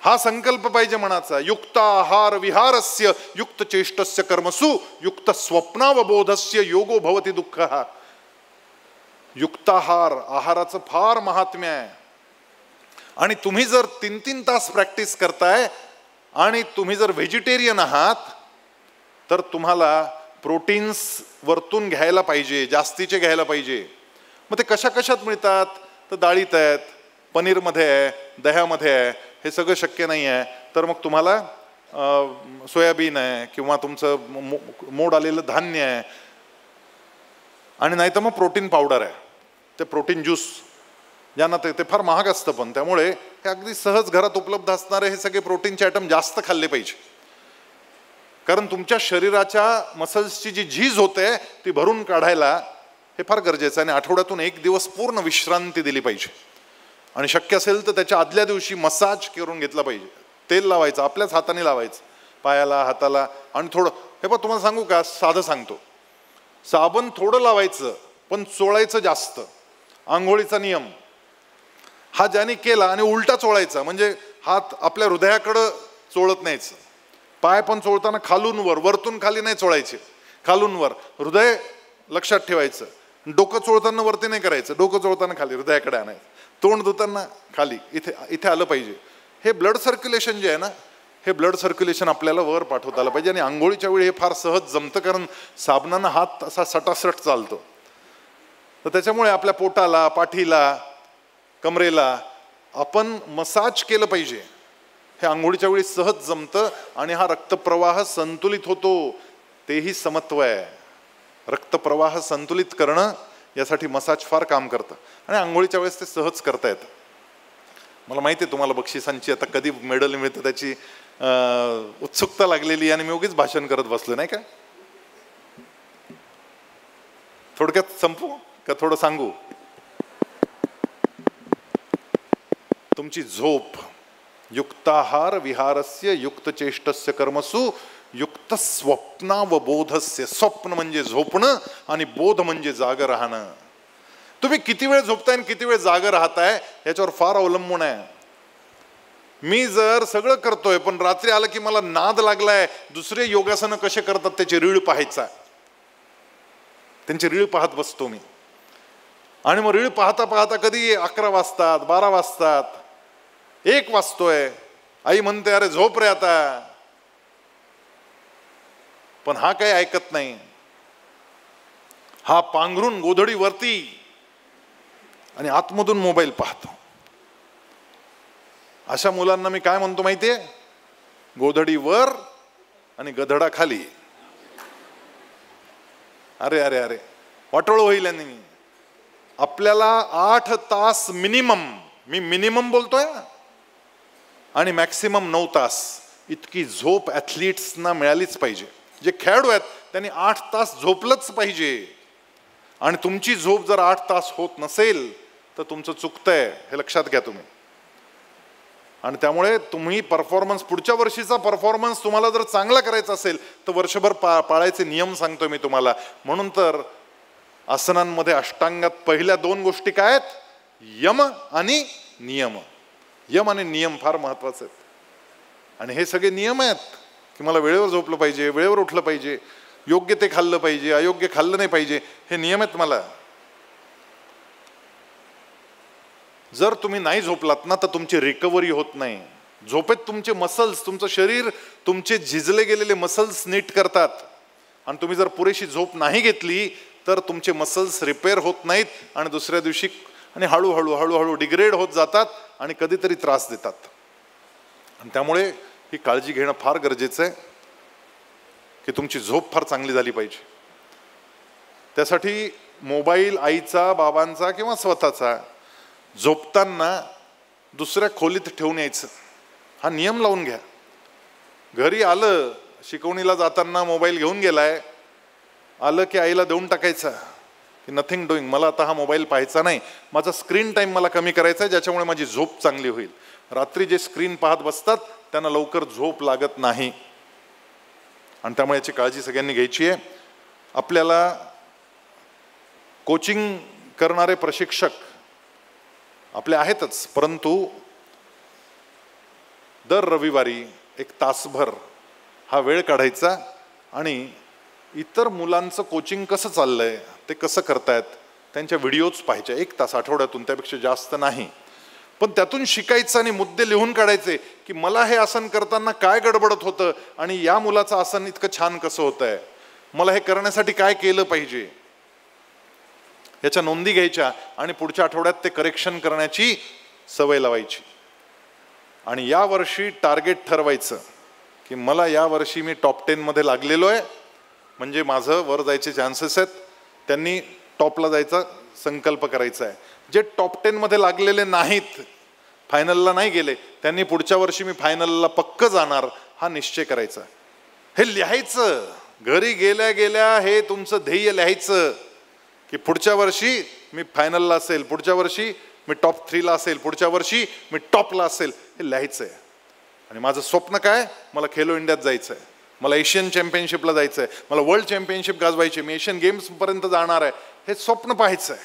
हा संकल्प पाहिजे मनाचा. युक्त आहार विहारस्य युक्त चेष्टस्य कर्मसु युक्त स्वप्नावबोधस्य योगो भवति दुःख. युक्ताहार, आहाराचं फार महात्म्य आहे. आणि तुम्ही जर 3-3 तास प्रॅक्टिस करताय आणि तुम्ही जर व्हेजिटेरियन आहात तर तुम्हाला प्रोटीन्स वरतून घ्यायला पाहिजे, जास्तीचे घ्यायला पाहिजे. मग ते कशा कशात मिळतात? तर डाळीत आहेत, पनीरमध्ये आहे, दह्यामध्ये आहे. हे सगळं शक्य नाही आहे तर मग तुम्हाला सोयाबीन आहे किंवा तुमचं मोड आलेलं धान्य आहे, आणि नाही तर मग प्रोटीन पावडर आहे, ते प्रोटीन ज्यूस ज्यांना ते फार महाग असतं. पण त्यामुळे हे अगदी सहज घरात उपलब्ध असणारे हे सगळे प्रोटीनचे आयटम जास्त खाल्ले पाहिजे. कारण तुमच्या शरीराच्या मसल्सची जी झीज होते ती भरून काढायला हे फार गरजेचं आहे. आणि आठवड्यातून 1 दिवस पूर्ण विश्रांती दिली पाहिजे. आणि शक्य असेल तर त्याच्या आदल्या दिवशी मसाज करून घेतला पाहिजे. तेल लावायचं, आपल्याच हाताने लावायचं पायाला, हाताला. आणि थोडं, हे पण तुम्हाला सांगू का, साधं सांगतो, साबण थोडं लावायचं पण चोळायचं जास्त. आंघोळीचा नियम हा ज्याने केला आणि उलटा चोळायचा, म्हणजे हात आपल्या हृदयाकडं चोळत नाहीच. पाय पण चोळताना खालून वर, वरतून खाली नाही चोळायचे, खालून वर. हृदय लक्षात ठेवायचं. डोकं चोळताना वरती नाही करायचं, डोकं चोळताना खाली, हृदयाकडे आणायचं. तोंड धुताना खाली, इथे इथे आलं पाहिजे. हे ब्लड सर्क्युलेशन जे आहे ना, हे ब्लड सर्क्युलेशन आपल्याला वर पाठवता आलं पाहिजे. आणि आंघोळीच्या वेळी हे फार सहज जमतं, कारण साबणानं हात असा सटासट चालतो. तर त्याच्यामुळे आपल्या पोटाला, पाठीला, कमरेला आपण मसाज केलं पाहिजे. हे आंघोळीच्या वेळी सहज जमतं आणि हा रक्तप्रवाह संतुलित होतो. तेही समत्व आहे. रक्तप्रवाह संतुलित करणं यासाठी मसाज फार काम करतं. आणि आंघोळीच्या वेळेस ते सहज करता येतं. मला माहिती आहे तुम्हाला बक्षिसांची आता कधी मेडल मिळतं त्याची उत्सुकता लागलेली, आणि मी उगीच भाषण करत बसलो नाही का. थोडक्यात संपू का थोडं सांगू? तुमची झोप, युक्ताहार विहारस्य युक्त चेष्टस्य कर्मसु युक्त स्वप्नावबोधस्य. स्वप्न म्हणजे झोपणं आणि बोध म्हणजे जाग राहणं. तुम्ही किती वेळ झोपताय आणि किती वेळ जाग राहताय याच्यावर फार अवलंबून आहे. मी जर सगळं करतोय पण रात्री आलं की मला नाद लागलाय दुसरे योगासनं कसे करतात त्याची रीळ पाहायचा, त्यांची रीळ पाहत बसतो मी. आणि मग रीळ पाहता पाहता कधी 11 वाजतात, 12 वाजतात, 1 वाजतोय. आई म्हणते अरे झोप रे आता, पण हा काही ऐकत नाही. हा पांघरून गोधडीवरती आणि आतमधून मोबाईल पाहतो. अशा मुलांना मी काय म्हणतो माहितीये? गोधडीवर आणि गधडा खाली. अरे अरे अरे, वाटोळ होईल. आणि आपल्याला 8 तास मिनिमम, मी मिनिमम बोलतोय, आणि मॅक्सिमम 9 तास इतकी झोप ॲथलीट्सना मिळालीच पाहिजे. जे खेळाडू आहेत त्यांनी 8 तास झोपलंच पाहिजे. आणि तुमची झोप जर 8 तास होत नसेल तर तुमचं चुकतंय, हे लक्षात घ्या तुम्ही. आणि त्यामुळे तुम्ही परफॉर्मन्स, पुढच्या वर्षीचा परफॉर्मन्स तुम्हाला जर चांगला करायचा असेल तर वर्षभर पाळायचे नियम सांगतोय मी तुम्हाला. म्हणून तर आसनांमध्ये अष्टांगात पहिल्या 2 गोष्टी काय आहेत? यम आणि नियम. यम आणि नियम फार महत्वाचे आहेत. आणि हे सगळे नियम आहेत की मला वेळेवर झोपलं पाहिजे, वेळेवर उठलं पाहिजे, योग्य ते खाल्लं पाहिजे, अयोग्य खाल्लं नाही पाहिजे, हे नियम आहेत मला. जर तुम्ही नाही झोपलात ना तर तुमची रिकव्हरी होत नाही. झोपेत तुमचे मसल्स, तुमचं शरीर तुमचे झिजले गेलेले मसल्स नीट करतात. आणि तुम्ही जर पुरेशी झोप नाही घेतली तर तुमचे मसल्स रिपेअर होत नाहीत आणि दुसऱ्या दिवशी आणि हळूहळू हळूहळू डिग्रेड होत जातात आणि कधीतरी त्रास देतात. आणि त्यामुळे ही काळजी घेणं फार गरजेचं आहे की तुमची झोप फार चांगली झाली पाहिजे. त्यासाठी मोबाईल आईचा, बाबांचा किंवा स्वतःचा झोपताना दुसऱ्या खोलीत ठेवून यायचं, हा नियम लावून घ्या. घरी आलं, शिकवणीला जाताना मोबाईल घेऊन गेलाय, आलं की आईला देऊन टाकायचा की नथिंग डुईंग, मला आता हा मोबाईल पाहायचा नाही, माझा स्क्रीन टाईम मला कमी करायचा आहे ज्याच्यामुळे माझी झोप चांगली होईल. रात्री जे स्क्रीन पाहत बसतात त्यांना लवकर झोप लागत नाही. आणि त्यामुळे याची काळजी सगळ्यांनी घ्यायची आहे. आपल्याला कोचिंग करणारे प्रशिक्षक आपले आहेतच, परंतु दर रविवारी 1 तासभर हा वेळ काढायचा आणि इतर मुलांचं कोचिंग कसं चाललंय, ते कसं करतायत, त्यांच्या व्हिडिओज पाहायच्या 1 तास आठवड्यातून, त्यापेक्षा जास्त नाही. पण त्यातून शिकायचं आणि मुद्दे लिहून काढायचे की मला हे आसन करताना काय गडबडत होतं आणि या मुलाचं आसन इतकं छान कसं होत आहे, मला हे करण्यासाठी काय केलं पाहिजे, याच्या नोंदी घ्यायच्या आणि पुढच्या आठवड्यात ते करेक्शन करण्याची सवय लावायची. आणि या वर्षी टार्गेट ठरवायचं की मला या वर्षी मी टॉप 10 मध्ये लागलेलो आहे, म्हणजे माझं वर जायचे चान्सेस आहेत. त्यांनी टॉपला जायचा संकल्प करायचा आहे. जे टॉप 10 मध्ये लागलेले नाहीत, फायनलला नाही गेले, त्यांनी पुढच्या वर्षी मी फायनलला पक्क जाणार हा निश्चय करायचा. हे लिहायचं, घरी गेल्या गेल्या हे तुमचं ध्येय लिहायचं. की पुढच्या वर्षी मी फायनलला असेल, पुढच्या वर्षी मी टॉप 3ला असेल, पुढच्या वर्षी मी टॉपला असेल, हे लिहायचं आहे. आणि माझं स्वप्न काय, मला खेलो इंडियात जायचं आहे, मला एशियन चॅम्पियनशिपला जायचं आहे, मला वर्ल्ड चॅम्पियनशिप गाजवायची, मी एशियन गेम्सपर्यंत जाणार आहे, हे स्वप्न पाहायचं आहे.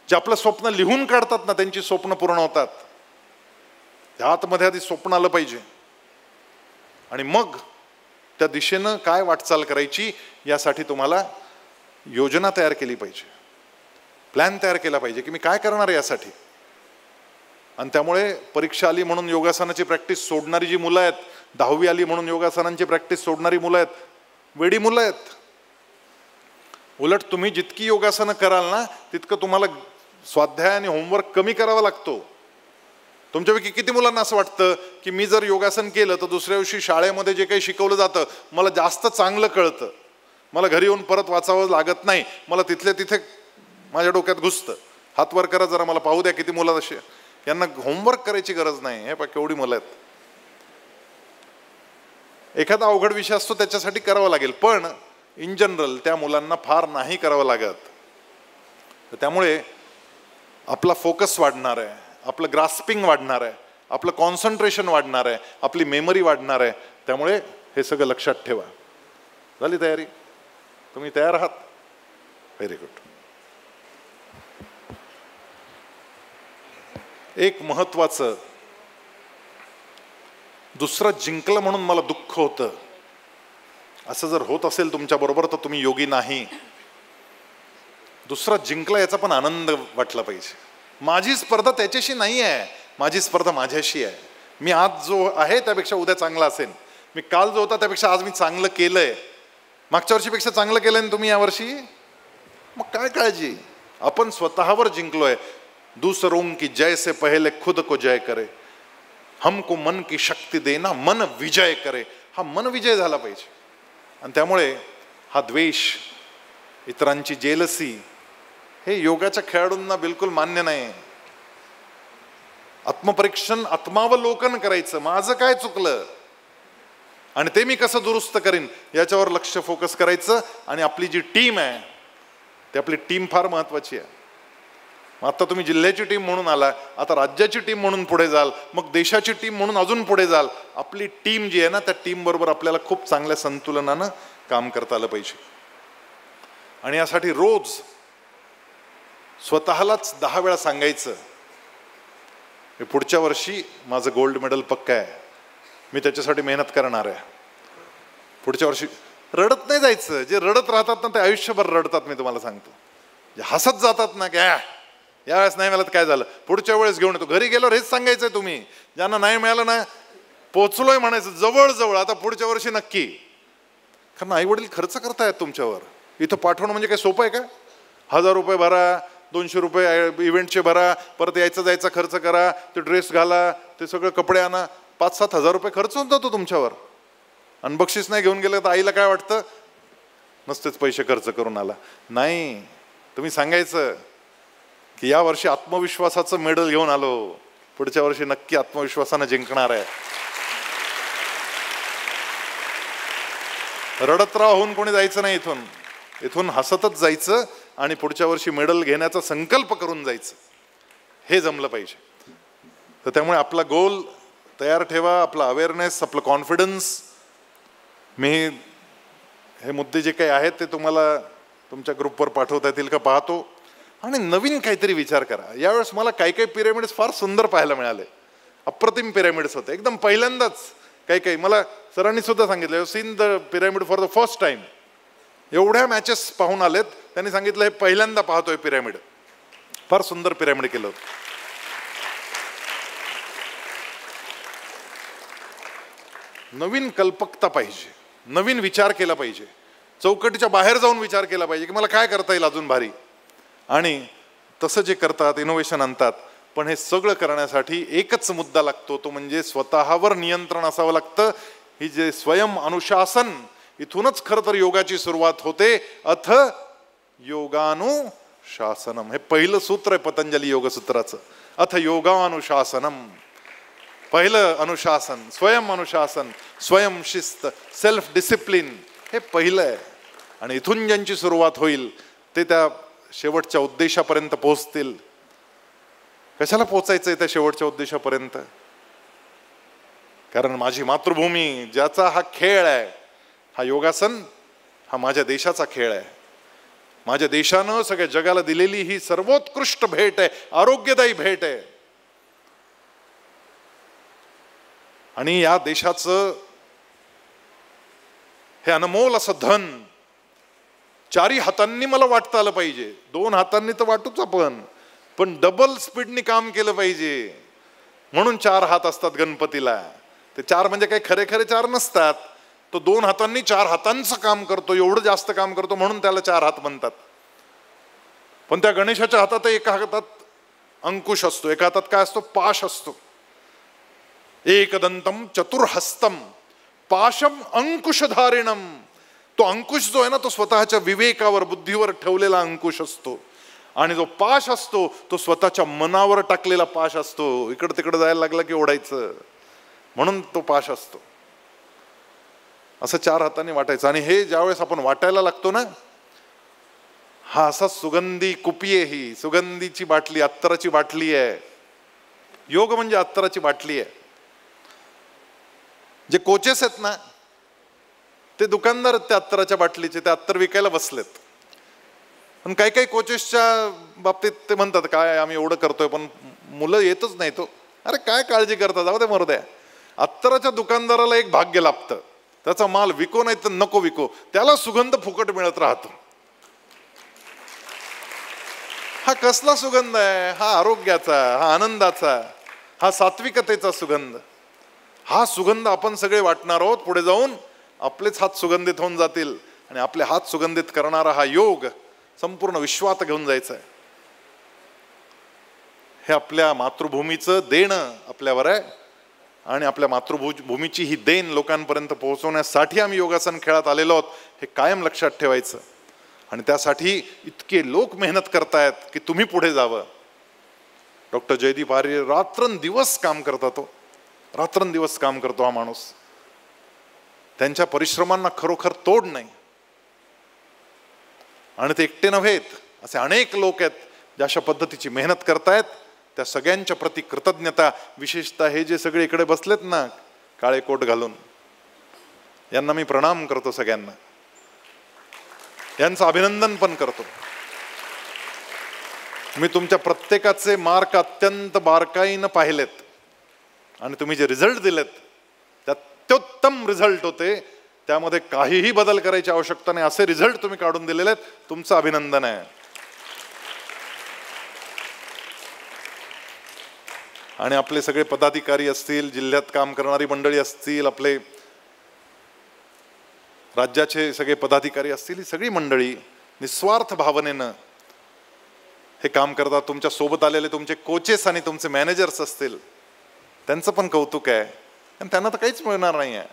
जे आपलं स्वप्न लिहून काढतात ना, त्यांची स्वप्न पूर्ण होतात. त्या आतमध्ये आधी स्वप्न आलं पाहिजे आणि मग त्या दिशेनं काय वाटचाल करायची यासाठी तुम्हाला योजना तयार केली पाहिजे, प्लॅन तयार केला पाहिजे की मी काय करणार आहे यासाठी. आणि त्यामुळे परीक्षा आली म्हणून योगासनाची प्रॅक्टिस सोडणारी जी मुलं आहेत, 10वी आली म्हणून योगासनांची प्रॅक्टिस सोडणारी मुलं आहेत, वेडी मुलं आहेत. उलट तुम्ही जितकी योगासनं कराल ना, तितकं तुम्हाला स्वाध्याय आणि होमवर्क कमी करावा लागतो. तुमच्यापैकी किती मुलांना असं वाटतं की मी जर योगासन केलं तर दुसऱ्या दिवशी शाळेमध्ये जे काही शिकवलं जातं मला जास्त चांगलं कळतं, मला घरी येऊन परत वाचावं लागत नाही, मला तिथल्या तिथे माझ्या डोक्यात घुसतं. हात वर करा जरा, मला पाहू द्या किती मुलं असे, यांना होमवर्क करायची गरज नाही. हे पहा केवढी मुलं आहेत. एखादा अवघड विषय असतो त्याच्यासाठी करावा लागेल, पण इन जनरल त्या मुलांना फार नाही करावं लागत. त्यामुळे आपला फोकस वाढणार आहे, आपलं ग्रास्पिंग वाढणार आहे, आपलं कॉन्सन्ट्रेशन वाढणार आहे, आपली मेमरी वाढणार आहे. त्यामुळे हे सगळं लक्षात ठेवा. झाली तयारी? तुम्ही तयार आहात? Very good. एक महत्वाचं, दुसरं जिंकलं म्हणून मला दुःख होतं असं जर होत असेल तुमच्या बरोबर तर तुम्ही योगी नाही. दुसरा जिंकला याचा पण आनंद वाटला पाहिजे. माझी स्पर्धा त्याच्याशी नाही आहे, माझी स्पर्धा माझ्याशी आहे. मी आज जो आहे त्यापेक्षा उद्या चांगला असेल, मी काल जो होता त्यापेक्षा आज मी चांगलं केलंय, मागच्या वर्षीपेक्षा चांगलं केलंय ना तुम्ही यावर्षी, मग काय काळजी. आपण स्वतःवर जिंकलोय. दूसरों की जय से पहले खुद को जय करे, हमको मन की शक्ती देना, मन विजय करे. हा मन विजय झाला पाहिजे. आणि त्यामुळे हा द्वेष, इतरांची जेलसी, हे योगाच्या खेळाडूंना बिलकुल मान्य नाही. आत्मपरीक्षण, आत्मावलोकन करायचं, माझं काय चुकलं आणि ते मी कसं दुरुस्त करीन याच्यावर लक्ष फोकस करायचं. आणि आपली जी टीम आहे ती आपली टीम फार महत्वाची आहे. आता तुम्ही जिल्ह्याची टीम म्हणून आला, आता राज्याची टीम म्हणून पुढे जाल, मग देशाची टीम म्हणून अजून पुढे जाल. आपली टीम जी आहे ना, त्या टीम बरोबर आपल्याला खूप चांगल्या संतुलनानं काम करता आलं पाहिजे. आणि यासाठी रोज स्वतःलाच 10 वेळा सांगायचं, मी पुढच्या वर्षी माझं गोल्ड मेडल पक्का आहे, मी त्याच्यासाठी मेहनत करणार आहे. पुढच्या वर्षी रडत नाही जायचं. जे रडत राहतात ना ते आयुष्यभर रडतात. मी तुम्हाला सांगतो, जे हसत जातात ना, काय यावेळेस नाही मिळालं काय झालं, पुढच्या वेळेस घेऊन येतो. घरी गेल्यावर हेच सांगायचंय तुम्ही, ज्यांना नाही मिळालं ना, पोचलोय म्हणायचं जवळ, आता पुढच्या वर्षी नक्की. कारण आई वडील खर्च करतायत तुमच्यावर. इथं पाठवणं म्हणजे काय सोपं आहे का? 1000 रुपये भरा, 200 रुपये इव्हेंटचे भरा, परत यायचा जायचा खर्च करा, ते ड्रेस घाला, ते सगळं कपडे आणा, 5-7 हजार रुपये खर्च होऊन जातो तुमच्यावर. आणि बक्षीस नाही घेऊन गेलं तर आईला काय वाटतं, नसतेच पैसे खर्च करून आला. नाही, तुम्ही सांगायचं की या वर्षी आत्मविश्वासाचं मेडल घेऊन आलो, पुढच्या वर्षी नक्की आत्मविश्वासानं जिंकणार आहे. रडत राहून कोणी जायचं नाही इथून. इथून हसतच जायचं आणि पुढच्या वर्षी मेडल घेण्याचा संकल्प करून जायचं. हे जमलं पाहिजे. तर त्यामुळे आपला गोल तयार ठेवा, आपला अवेअरनेस, आपलं कॉन्फिडन्स. मी हे मुद्दे जे काही आहेत ते तुम्हाला तुमच्या ग्रुपवर पाठवता येतील का पाहतो. आणि नवीन काहीतरी विचार करा. यावेळेस मला काही काही पिरॅमिड्स फार सुंदर पाहायला मिळाले. अप्रतिम पिरॅमिड्स होते, एकदम पहिल्यांदाच. काही मला सरांनी सुद्धा सांगितलं, you seen the pyramid for the first time. एवढ्या मॅचेस पाहून आलेत, त्यांनी सांगितलं हे पहिल्यांदा पाहतोय पिरॅमिड. फार सुंदर पिरॅमिड केलं होतं. नवीन कल्पकता पाहिजे, नवीन विचार केला पाहिजे, चौकटीच्या बाहेर जाऊन विचार केला पाहिजे की मला काय करता येईल अजून भारी. आणि तसं जे करतात, इनोव्हेशन आणतात. पण हे सगळं करण्यासाठी एकच मुद्दा लागतो, तो म्हणजे स्वतःवर नियंत्रण असावं लागतं. ही जे स्वयं अनुशासन, इथूनच खरं तर योगाची सुरुवात होते. अथ योगानुशासनम, हे पहिलं सूत्र आहे पतंजली योगसूत्राचं. अथ योगानुशासनम, पहिलं अनुशासन, स्वयं अनुशासन, स्वयं शिस्त, सेल्फ डिसिप्लिन, हे पहिलं आहे. आणि इथून ज्यांची सुरुवात होईल ते त्या शेवटच्या उद्देशापर्यंत पोहोचतील. कशाला पोचायचंय त्या शेवटच्या उद्देशापर्यंत? कारण माझी मातृभूमी ज्याचा हा खेळ आहे, हा योगासन हा माझ्या देशाचा खेळ आहे. माझ्या देशानं सगळ्या जगाला दिलेली ही सर्वोत्कृष्ट भेट आहे, आरोग्यदायी भेट आहे. आणि या देशाचं हे अनमोल असं धन चारी हातांनी मला वाटता आलं पाहिजे. 2 हातांनी तर वाटूच आपण, पण डबल स्पीडनी काम केलं पाहिजे. म्हणून 4 हात असतात गणपतीला. ते 4 म्हणजे काही खरे खरे 4 नसतात. तो 2 हातांनी 4 हातांचं काम करतो, एवढं जास्त काम करतो, म्हणून त्याला 4 हात म्हणतात. पण त्या गणेशाच्या हातात एका हातात अंकुश असतो, एका हातात काय असतो? पाश असतो. एकदंतम चतुर्हस्तम पाशम अंकुशधारिणम. तो अंकुश जो आहे ना, तो स्वतःच्या विवेकावर, बुद्धीवर ठेवलेला अंकुश असतो. आणि जो पाश असतो तो स्वतःच्या मनावर टाकलेला पाश असतो. इकडं तिकडं जायला लागला की ओढायचं, म्हणून तो पाश असतो. असं 4 हातांनी वाटायचं. आणि हे ज्यावेळेस आपण वाटायला लागतो ना, हा असा सुगंधी कुपी आहे. ही सुगंधीची बाटली, अत्तराची बाटली आहे. योग म्हणजे अत्तराची बाटली आहे. जे कोचेस आहेत ना, ते दुकानदार आहेत त्या अत्तराच्या बाटलीचे, ते अत्तर विकायला बसलेत. पण काही काही कोचेसच्या बाबतीत ते म्हणतात, काय आम्ही एवढं करतोय पण मुलं येतच नाही. तो अरे काय काळजी करता, जाऊ दे मरू द्या. अत्तराच्या दुकानदाराला एक भाग्य लाभतं, त्याचा माल विको नाही तर नको विको, त्याला सुगंध फुकट मिळत राहतो. हा कसला सुगंध आहे? हा आरोग्याचा, हा आनंदाचा, हा सात्विकतेचा सुगंध. हा सुगंध आपण सगळे वाटणार आहोत. पुढे जाऊन आपलेच हात सुगंधित होऊन जातील. आणि आपले हात सुगंधित करणारा हा योग संपूर्ण विश्वात घेऊन जायचं आहे. हे आपल्या मातृभूमीचं देणं आपल्यावर आहे. आणि आपल्या मातृभूमीची ही देण लोकांपर्यंत पोहोचवण्यासाठी आम्ही योगासन खेळात आलेलो आहोत, हे कायम लक्षात ठेवायचं. आणि त्यासाठी इतके लोक मेहनत करतायत की तुम्ही पुढे जावं. डॉक्टर जयदीप आर्य रात्रंदिवस काम करतात. तो रात्रंदिवस काम करतो हा माणूस. त्यांच्या परिश्रमांना खरोखर तोड नाही. आणि ते एकटे नव्हेत, असे अनेक लोक आहेत जे अशा पद्धतीची मेहनत करतायत. त्या सगळ्यांच्या प्रति कृतज्ञता. विशेषतः हे जे सगळे इकडे बसलेत ना काळे कोट घालून, यांना मी प्रणाम करतो. सगळ्यांना यांचं अभिनंदन पण करतो. मी तुमच्या प्रत्येकाचे मार्क अत्यंत बारकाईनं पाहिलेत. आणि तुम्ही जे रिझल्ट दिलेत ते अत्युत्तम रिझल्ट होते. त्यामध्ये काहीही बदल करायची आवश्यकता नाही, असे रिझल्ट तुम्ही काढून दिलेले आहेत. तुमचं अभिनंदन आहे. आणि आपले सगळे पदाधिकारी असतील, जिल्ह्यात काम करणारी मंडळी असतील, आपले राज्याचे सगळे पदाधिकारी असतील, ही सगळी मंडळी निस्वार्थ भावनेनं हे काम करतात. तुमच्या सोबत आलेले तुमचे कोचेस आणि तुमचे मॅनेजर्स असतील, त्यांचं पण कौतुक आहे. आणि त्यांना तर काहीच मिळणार नाही आहे,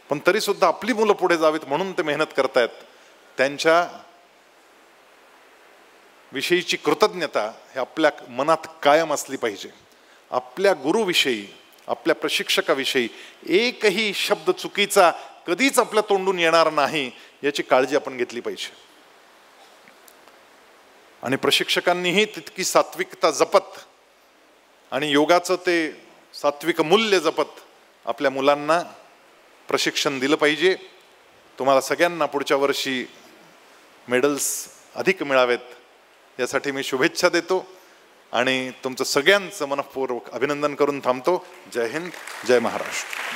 पण तरी सुद्धा आपली मुलं पुढे जावीत म्हणून ते मेहनत करतायत. त्यांच्या विषयीची कृतज्ञता हे आपल्या मनात कायम असली पाहिजे. आपल्या गुरुविषयी, आपल्या प्रशिक्षकाविषयी एकही शब्द चुकीचा कधीच आपल्या तोंडून येणार नाही, याची काळजी आपण घेतली पाहिजे. आणि प्रशिक्षकांनीही तितकी सात्विकता जपत आणि योगाचं ते सात्विक मूल्य जपत आपल्या मुलांना प्रशिक्षण दिलं पाहिजे. तुम्हाला सगळ्यांना पुढच्या वर्षी मेडल्स अधिक मिळावेत यासाठी मी शुभेच्छा देतो आणि तुमचं सगळ्यांचं मनःपूर्वक अभिनंदन करून थांबतो. जय हिंद, जय महाराष्ट्र.